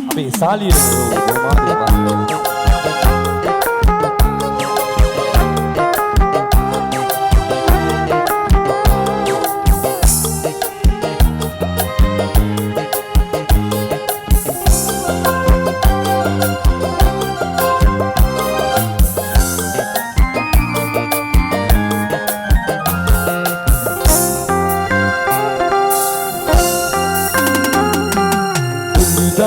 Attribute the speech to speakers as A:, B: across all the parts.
A: අපේ සාලිය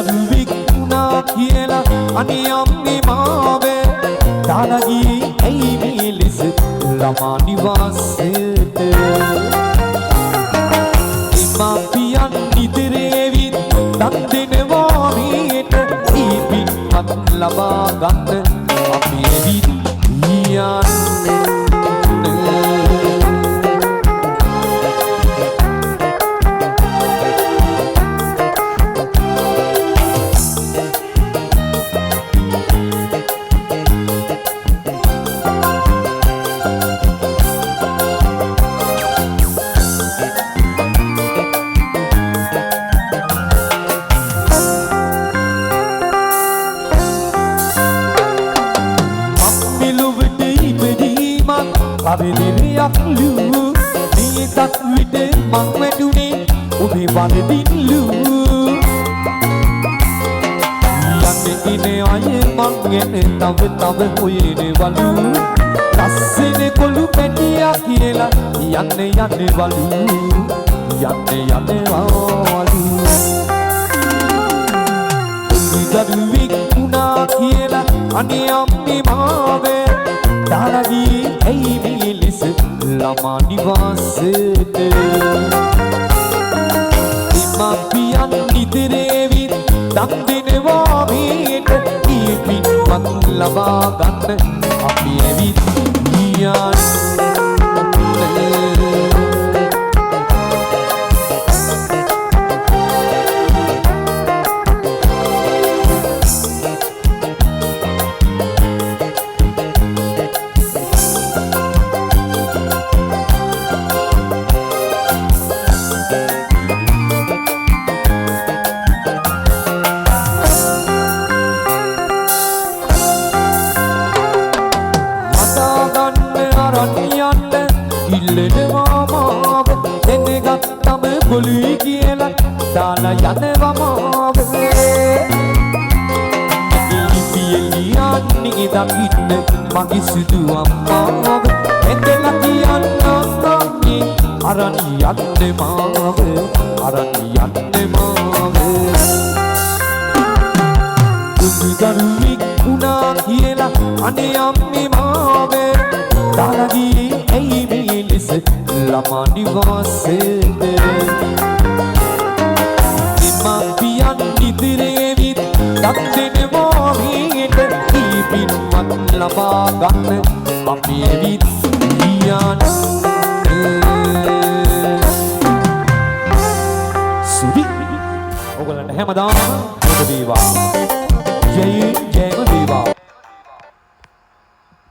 A: දරුවෙක් වුණා කියලා අනේ අම්මේ මාවේ දාලා ගියේ ඇයි මේ ලෙස ළමා නිවාසයට ඉමාපියන් නිතරේවිත් දන් දෙනවා මේට ඒ පින්වත් ලබා ගන්න අපි ඇවිත් කවිලිරියක් ලූ මේකත් විට මං වැටුනේ ඔබේ වරදින්ලු යන්නේ ඉනේ අය මං ගැන තව හොයනවලු රස්සින කොළු පැටියා කියලා යන්නේ වලු දරුවෙක් වුණා කියලා අනේ අම්මේ මාවේ දාලා ගියේ ඇයි මේ ලෙස ළමා නිවාසයට ඉමාපියන් නිතරේවිත් දන් දෙනවා මේට ඒ පින්වත් ලබා ගන්න අපි ඇවිත් ඉල්ලෙනවා මාව දැනගත්තම පොලුයි කියලා දාලා යනවා මාව ඉලිපියලියන්නේ දකින්න මගේ සුදු අම්මාව එතන කියන්නාන්නේ අරන් යන්නේ මාව දරුවෙක් වුණා කියලා අනේ අම්මේ මාවේ දාලා ගියේ ඇයි මේ ලෙස ළමා නිවාසයට ඉමාපියන් නිතරේවිත් දන් දෙනවා මේට ඒ පින්වත් ලබා ගන්න අපි ඇවිත් සුදි ඔයගොල්ලන්ට හැමදාම ජය වේවා ජයම වේවා